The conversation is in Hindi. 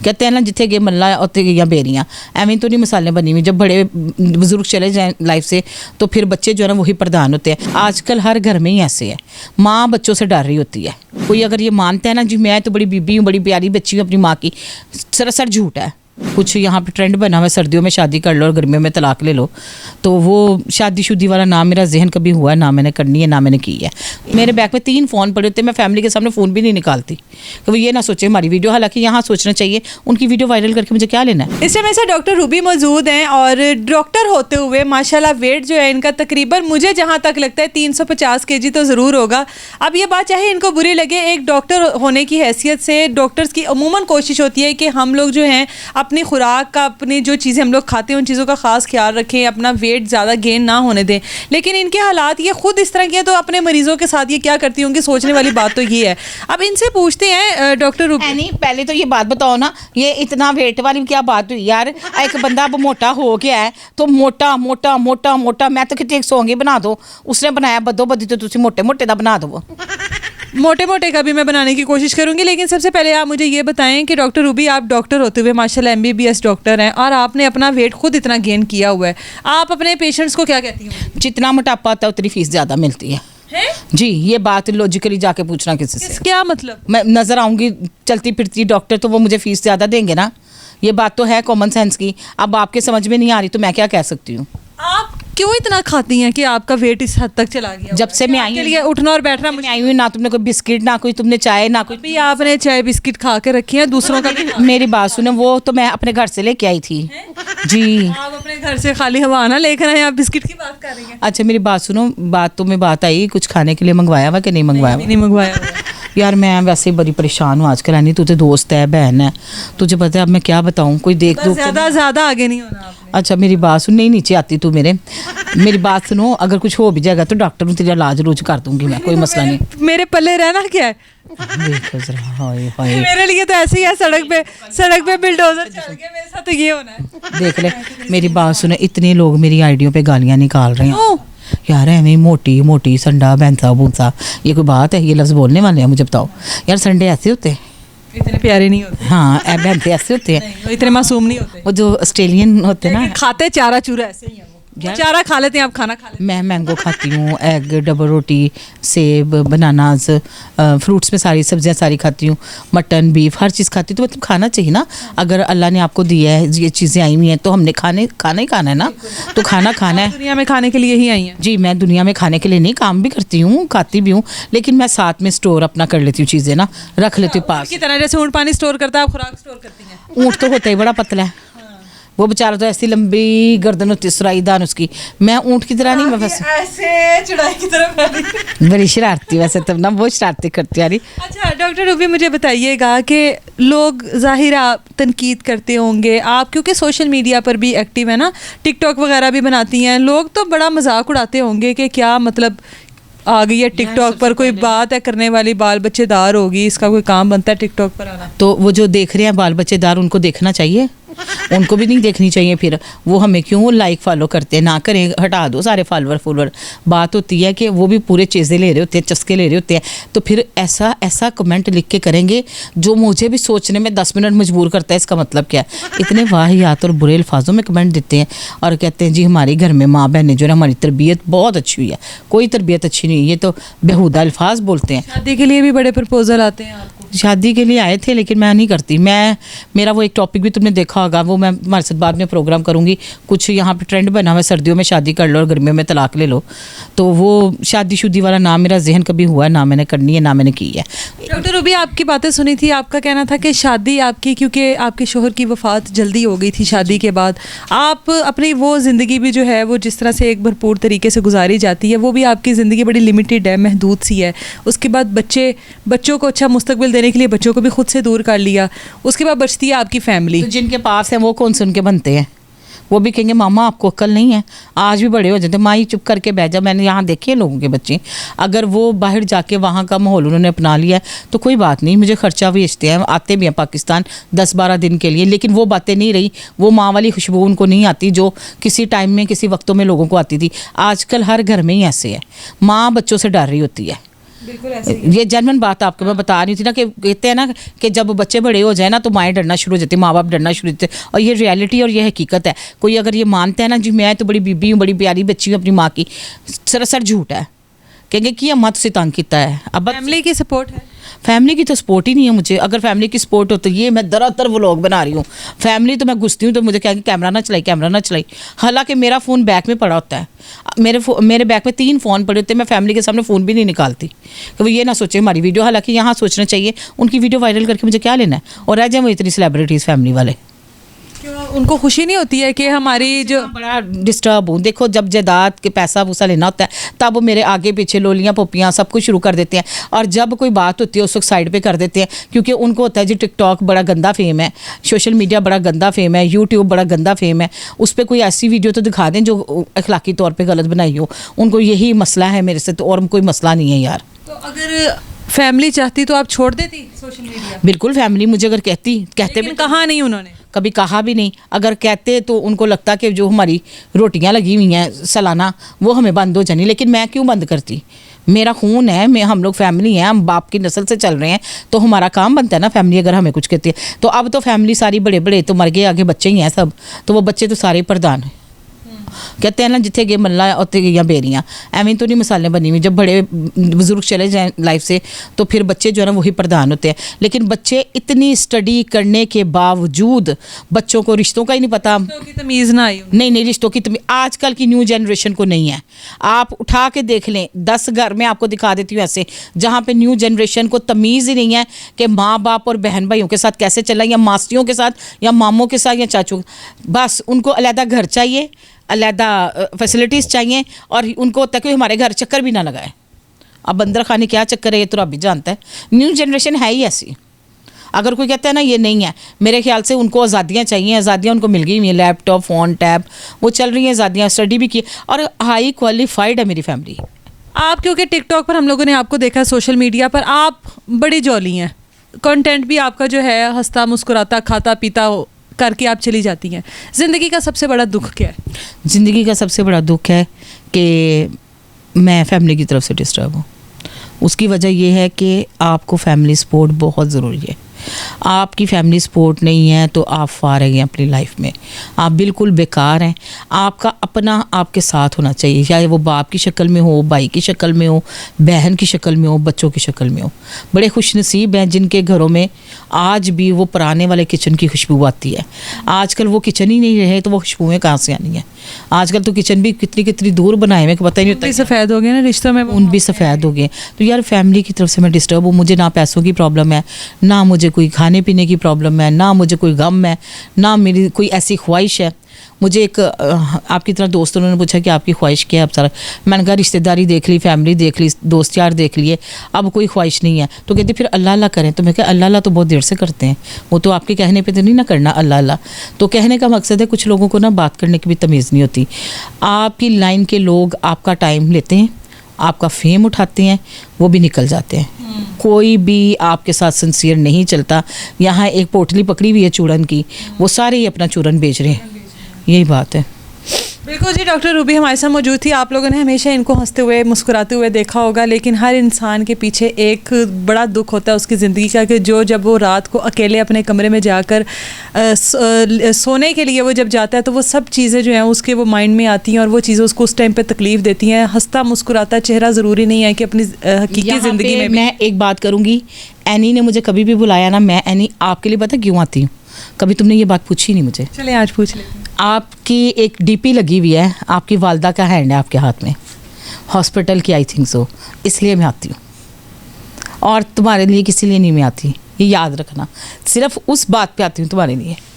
कहते हैं ना जिथे गए मल्ला उत्थे गईयां बेरियां, एवं तो नहीं मिसालें बनी हुई। जब बड़े बुजुर्ग चले जाएं लाइफ से तो फिर बच्चे जो है ना वही प्रधान होते हैं। आजकल हर घर में ही ऐसे है, माँ बच्चों से डर रही होती है। कोई अगर ये मानता है ना जी मैं तो बड़ी बीबी हूँ, बड़ी प्यारी बच्ची हूँ अपनी माँ की, सरासर झूठ है। कुछ यहाँ पे ट्रेंड बना हुआ है सर्दियों में शादी कर लो और गर्मियों में तलाक ले लो, तो वो शादीशुदी वाला ना मेरा जहन कभी हुआ है, ना मैंने करनी है, ना मैंने की है। मेरे बैग में 3 फ़ोन पड़े होते हैं, मैं फैमिली के सामने फ़ोन भी नहीं निकालती कि वो ये ना सोचे हमारी वीडियो, हालांकि यहाँ सोचना चाहिए उनकी वीडियो वायरल करके मुझे क्या लेना है। इस टाइम ऐसा डॉक्टर रूबी मौजूद हैं और डॉक्टर होते हुए माशाल्लाह वेट जो है इनका तकरीबन मुझे जहाँ तक लगता है 350 kg तो ज़रूर होगा। अब ये बात चाहे इनको बुरी लगे, एक डॉक्टर होने की हैसियत से डॉक्टर्स की अमूमन कोशिश होती है कि हम लोग जो हैं अपनी खुराक का, अपनी जो चीज़ें हम लोग खाते हैं उन चीज़ों का ख़ास ख्याल रखें, अपना वेट ज़्यादा गेन ना होने दें। लेकिन इनके हालात ये खुद इस तरह के हैं, तो अपने मरीज़ों के साथ ये क्या करती होंगी, सोचने वाली बात तो ये है। अब इनसे पूछते हैं डॉक्टर रूबी, पहले तो ये बात बताओ ना, ये इतना वेट वाली क्या बात हुई यार। एक बंदा अब मोटा हो गया है तो मोटा मोटा मोटा मोटा, मैं तो कितने 100 बना दो, उसने बनाया बदो बदी तो तुम मोटे मोटे का बना दो। मोटे मोटे का भी मैं बनाने की कोशिश करूंगी। लेकिन सबसे पहले आप मुझे ये बताएं कि डॉक्टर रूबी आप डॉक्टर होते हुए माशाल्लाह MBBS डॉक्टर हैं और आपने अपना वेट खुद इतना गेन किया हुआ है, आप अपने पेशेंट्स को क्या कहती हैं? जितना मोटापा आता है उतनी फीस ज़्यादा मिलती है। जी, ये बात लॉजिकली जाके पूछना किसी से। क्या मतलब? मैं नज़र आऊँगी चलती फिरती डॉक्टर तो वो मुझे फीस ज़्यादा देंगे ना, ये बात तो है कॉमन सेंस की। अब आपके समझ में नहीं आ रही तो मैं क्या कह सकती हूँ। आप क्यों इतना खाती हैं कि आपका वेट इस हद तक चला गया? जब से मैं आई के लिए उठना और बैठना मैं आई हूँ, ना तुमने कोई बिस्किट, ना कोई तुमने चाय, ना कोई भी आपने चाय बिस्किट खा के रखी है, दूसरों का भी। मेरी बात सुनो, वो तो मैं अपने घर से लेके आई थी। जी, आप अपने घर से खाली हवा ना लेकर आए, आप बिस्किट की बात कर रही हैं। अच्छा मेरी बात सुनो, बात तो में बात आई, कुछ खाने के लिए मंगवाया हुआ कि नहीं मंगवाया? नहीं मंगवाया। यार मैं वैसे ही बड़ी परेशान हूँ आजकल। नहीं तुझे दोस्त है, बहन है, तुझे पता है अब मैं क्या बताऊँ, कोई देख दो। ज़्यादा आगे नहीं होना आपने। अच्छा मेरी बात सुन, नहीं नीचे आती तू मेरी बात सुनो, अगर कुछ हो भी जाएगा तो डॉक्टर में तेरा इलाज रोज कर दूंगी मैं, कोई मसला नहीं। मेरे पल्ले रहना क्या है? देखो जरा, हाय हाय, मेरे लिए तो ऐसे ही है, सड़क पे बिल्डोजर चल के मेरे साथ तो ये होना है। देख ले मेरी बात सुनो, इतने लोग मेरी आईडियों पे गालियाँ निकाल रहे हैं यार, ऐਵੇਂ मोटी मोटी संडा भैंसा भूसा, ये कोई बात है? ये लफ्ज़ बोलने वाले हैं? मुझे बताओ यार, संडे ऐसे होते हैं? इतने प्यारे नहीं होते। हाँ, भैंसे ऐसे होते हैं, वो इतने मासूम नहीं होते। वो जो ऑस्ट्रेलियन होते हैं ना, खाते चारा चूरा ऐसे ही है। वो चारा खा लेते हैं, आप खाना खा लेते हैं। मैं मैंगो खाती हूँ, एग, डबल रोटी, सेब, बनानाज, फ्रूट्स में सारी सब्जियाँ सारी खाती हूँ, मटन, बीफ, हर चीज़ खाती हूँ। तो मतलब खाना चाहिए ना, अगर अल्लाह ने आपको दिया है, ये चीज़ें आई हुई हैं तो हमने खाना ही खाना है ना, तो खाना है। दुनिया में खाने के लिए ही आई हैं? जी, मैं दुनिया में खाने के लिए नहीं, काम भी करती हूँ, खाती भी हूँ, लेकिन मैं साथ में स्टोर अपना कर लेती हूँ, चीज़ें ना रख लेती हूँ पास। की तरह जैसे ऊँट पानी स्टोर करता है, आप खुराक स्टोर करती हैं? ऊँट तो होता ही बड़ा पतला है, वो बेचारा तो ऐसी लंबी गर्दन होती है, सुराईदान उसकी। मैं ऊँट की तरह नहीं, मैं वैसे ऐसे चढ़ाई की तरफ बड़ी शरारती, वैसे तब ना बहुत शरारती करती यारी। अच्छा डॉक्टर रूबी मुझे बताइएगा कि लोग ज़ाहिर आप तनकीद करते होंगे, आप क्योंकि सोशल मीडिया पर भी एक्टिव है ना, टिकटॉक वगैरह भी बनाती हैं, लोग तो बड़ा मजाक उड़ाते होंगे कि क्या मतलब आ गई है टिकटॉक पर, कोई बात है करने वाली, बाल बच्चेदार होगी, इसका कोई काम बनता है टिकटॉक पर आना? तो वो जो देख रहे हैं बाल बच्चेदार, उनको देखना चाहिए, उनको भी नहीं देखनी चाहिए। फिर वो हमें क्यों लाइक फॉलो करते हैं? ना करें, हटा दो सारे फॉलोअर। बात होती है कि वो भी पूरे चीज़ें ले रहे होते हैं, चस्के ले रहे होते हैं, तो फिर ऐसा कमेंट लिख के करेंगे जो मुझे भी सोचने में 10 मिनट मजबूर करता है। इसका मतलब क्या है? इतने वाहियात और बुरे अल्फाजों में कमेंट देते हैं और कहते हैं जी हमारे घर में माँ बहनें जो है हमारी तरबियत बहुत अच्छी हुई है। कोई तरबियत अच्छी नहीं, ये तो बेहुदा अल्फाज बोलते हैं। शादी के लिए भी बड़े प्रपोजल आते हैं आपको? शादी के लिए आए थे लेकिन मैं नहीं करती। मेरा वो एक टॉपिक भी तुमने देखा होगा, वो मैं हमारे साथ बाद में प्रोग्राम करूँगी। कुछ यहाँ पे ट्रेंड बना हुआ है सर्दियों में शादी कर लो और गर्मियों में तलाक ले लो, तो वो शादीशुदी वाला ना मेरा जहन कभी हुआ है, ना मैंने करनी है, ना मैंने की है। डॉक्टर रूबी आपकी बातें सुनी थी, आपका कहना था कि शादी आपकी, क्योंकि आपके शोहर की वफ़ात जल्दी हो गई थी शादी के बाद, आप अपनी वो ज़िंदगी भी जो है वो जिस तरह से एक भरपूर तरीके से गुजारी जाती है, वो भी आपकी ज़िंदगी बड़ी लिमिटेड है, महदूद सी है। उसके बाद बच्चों को अच्छा मुस्तकबिल देने के लिए बच्चों को भी खुद से दूर कर लिया, उसके बाद बचती है आपकी फैमिली। तो जिनके पास है वो कौन सुन के बनते हैं? वो भी कहेंगे मामा आपको अक्ल नहीं है, आज भी बड़े हो जाते, माँ ही चुप करके बैठ जा। मैंने यहाँ देखे हैं लोगों के बच्चे, अगर वो बाहर जाके वहाँ का माहौल उन्होंने अपना लिया है तो कोई बात नहीं, मुझे खर्चा भेजते हैं, आते भी हैं पाकिस्तान 10-12 दिन के लिए, लेकिन वो बातें नहीं रही, वो माँ वाली खुशबू उनको नहीं आती जो किसी टाइम में किसी वक्तों में लोगों को आती थी। आजकल हर घर में ही ऐसे है, माँ बच्चों से डर रही होती है। बिल्कुल ऐसे ही ये जेन्युइन बात आपको मैं बता रही थी ना कि कहते हैं ना कि जब बच्चे बड़े हो जाए ना तो माएँ डरना शुरू हो जाती है, माँ बाप डरना शुरू हो जाते हैं। और ये रियलिटी और ये हकीकत है। कोई अगर ये मानता है ना जी मैं तो बड़ी बीबी हूँ, बड़ी प्यारी बच्ची हूँ अपनी माँ की, सरासर झूठ है। कहेंगे कि अम्मा तुझे तंग किया है। अब फैमिली की सपोर्ट है? फैमिली की तो सपोर्ट ही नहीं है मुझे। अगर फैमिली की सपोर्ट हो तो ये मैं दरातर व्लॉग बना रही हूँ। फैमिली तो मैं घुसती हूँ तो मुझे कहेंगे कैमरा ना चलाई, कैमरा ना चलाई। हालांकि मेरा फ़ोन बैग में पड़ा होता है, मेरे बैग में 3 फ़ोन पड़े होते हैं। मैं फैमिली के सामने फ़ोन भी नहीं निकालती कि वो ये ना सोचे हमारी वीडियो। हालांकि यहाँ सोचना चाहिए उनकी वीडियो वायरल करके मुझे क्या लेना है, और रह जाए वो इतनी सेलिब्रिटीज़ फैमिली वाले। क्यों उनको खुशी नहीं होती है कि हमारी जो बड़ा डिस्टर्ब हूँ। देखो जब जायदाद के पैसा वूसा लेना होता है तब वो मेरे आगे पीछे लोलियाँ पोपियाँ सब कुछ शुरू कर देते हैं, और जब कोई बात होती है उस वक्त साइड पे कर देते हैं, क्योंकि उनको होता है जी टिकटॉक बड़ा गंदा फेम है, सोशल मीडिया बड़ा गंदा फेम है, यूट्यूब बड़ा गंदा फेम है। उस पर कोई ऐसी वीडियो तो दिखा दें जो अखलाकी तौर पर गलत बनाई हो। उनको यही मसला है मेरे से, तो और कोई मसला नहीं है यार। तो अगर फैमिली चाहती तो आप छोड़ देती सोशल मीडिया? बिल्कुल, फैमिली मुझे अगर कहते लेकिन कहा नहीं उन्होंने? कभी कहा भी नहीं। अगर कहते तो उनको लगता कि जो हमारी रोटियां लगी हुई हैं सालाना वो हमें बंद हो जानी, लेकिन मैं क्यों बंद करती? मेरा खून है, हम लोग फैमिली हैं, हम बाप की नस्ल से चल रहे हैं, तो हमारा काम बनता है ना। फैमिली अगर हमें कुछ कहती है तो अब तो फैमिली सारी बड़े बड़े तो मर गए, आगे बच्चे ही हैं सब, तो वो बच्चे तो सारे प्रधान हैं। कहते हैं ना जिथे गए मल्ला उत्थे गई बेरियाँ, एवं तो नहीं मिसालें बनी हुई। जब बड़े बुजुर्ग चले जाएं लाइफ से तो फिर बच्चे जो है ना वही प्रधान होते हैं। लेकिन बच्चे इतनी स्टडी करने के बावजूद बच्चों को रिश्तों का ही नहीं पता, रिश्तों की तमीज़ ना आई। नहीं रिश्तों की तमीज़ आजकल की न्यू जनरेशन को नहीं है। आप उठा के देख लें 10 घर में आपको दिखा देती हूँ ऐसे जहाँ पे न्यू जनरेशन को तमीज़ ही नहीं है कि माँ बाप और बहन भाइयों के साथ कैसे चलना, या मासियों के साथ या मामों के साथ या चाचू। बस उनको अलहदा घर चाहिए, अलहदा फैसिलिटीज़ चाहिए, और उनको होता है कि हमारे घर चक्कर भी ना लगाए। अब बंदर खाने क्या चक्कर है ये तो रब भी जानता है। न्यू जनरेशन है ही ऐसी। अगर कोई कहता है ना ये नहीं है, मेरे ख्याल से उनको आज़ादियाँ चाहिए। आज़ादियाँ उनको मिल गई हुई हैं, लैपटॉप फ़ोन टैब वो चल रही हैं आज़ादियाँ, स्टडी भी की, और हाई क्वालिफाइड है मेरी फैमिली। आप क्योंकि टिकटॉक पर हम लोगों ने आपको देखा, सोशल मीडिया पर आप बड़ी जॉली हैं, कंटेंट भी आपका जो है हंसता मुस्कुराता खाता पीता करके आप चली जाती हैं। ज़िंदगी का सबसे बड़ा दुख क्या है? ज़िंदगी का सबसे बड़ा दुख है कि मैं फैमिली की तरफ से डिस्टर्ब हूँ। उसकी वजह यह है कि आपको फैमिली सपोर्ट बहुत ज़रूरी है। आपकी फैमिली सपोर्ट नहीं है तो आप फारिग हैं अपनी लाइफ में, आप बिल्कुल बेकार हैं। आपका अपना आपके साथ होना चाहिए, चाहे वो बाप की शक्ल में हो, भाई की शक्ल में हो, बहन की शक्ल में हो, बच्चों की शक्ल में हो। बड़े खुशनसीब हैं जिनके घरों में आज भी वो पुराने वाले किचन की खुशबू आती है। आजकल वो किचन ही नहीं रहे तो वो खुशबुएँ कहाँ से आनी है? आजकल तो किचन भी कितनी कितनी दूर बनाए हुए पता ही नहीं होता। सफ़ेद हो गए ना रिश्तों में, उन भी सफ़ेद हो गए। तो यार फैमिली की तरफ से मैं डिस्टर्ब हूँ। मुझे ना पैसों की प्रॉब्लम है, ना मुझे कोई खाने पीने की प्रॉब्लम है, ना मुझे कोई गम है, ना मेरी कोई ऐसी ख्वाहिश है। मुझे एक आपकी तरह दोस्तों ने पूछा कि आपकी ख्वाहिश क्या है? अब सारा मैंने कहा रिश्तेदारी देख ली, फैमिली देख ली, दोस्त यार देख लिए, अब कोई ख्वाहिश नहीं है। तो कहते फिर अल्लाह अल्लाह करें। तो मैं कहा अल्लाह अल्लाह तो बहुत देर से करते हैं, वो तो आपके कहने पे तो नहीं ना करना अल्लाह अल्लाह। तो कहने का मकसद है कुछ लोगों को ना बात करने की भी तमीज़ नहीं होती। आपकी लाइन के लोग आपका टाइम लेते हैं, आपका फेम उठाते हैं, वो भी निकल जाते हैं। कोई भी आपके साथ सिंसियर नहीं चलता। यहाँ एक पोटली पकड़ी हुई है चूरन की, वो सारे ही अपना चूरन बेच रहे हैं, यही बात है। बिल्कुल जी, डॉक्टर रूबी हमारे साथ मौजूद थी। आप लोगों ने हमेशा इनको हंसते हुए मुस्कुराते हुए देखा होगा, लेकिन हर इंसान के पीछे एक बड़ा दुख होता है उसकी ज़िंदगी का, कि जब वो रात को अकेले अपने कमरे में जाकर सोने के लिए वो जब जाता है तो वो सब चीज़ें जो हैं उसके वो माइंड में आती हैं, और वो चीज़ें उसको उस टाइम पे तकलीफ़ देती हैं। हंसता मुस्कुराता चेहरा ज़रूरी नहीं है कि अपनी हकीकी ज़िंदगी में। मैं एक बात करूँगी, एनी ने मुझे कभी भी बुलाया ना, मैं एनी आपके लिए पता क्यों आती हूँ? कभी तुमने ये बात पूछी नहीं मुझे। चले आज पूछ लेते हैं। आपकी एक डीपी लगी हुई है, आपकी वालदा का हैंड है आपके हाथ में, हॉस्पिटल की आई थिंक सो, इसलिए मैं आती हूँ, और तुम्हारे लिए किसी लिए नहीं मैं आती। ये याद रखना, सिर्फ उस बात पे आती हूँ तुम्हारे लिए।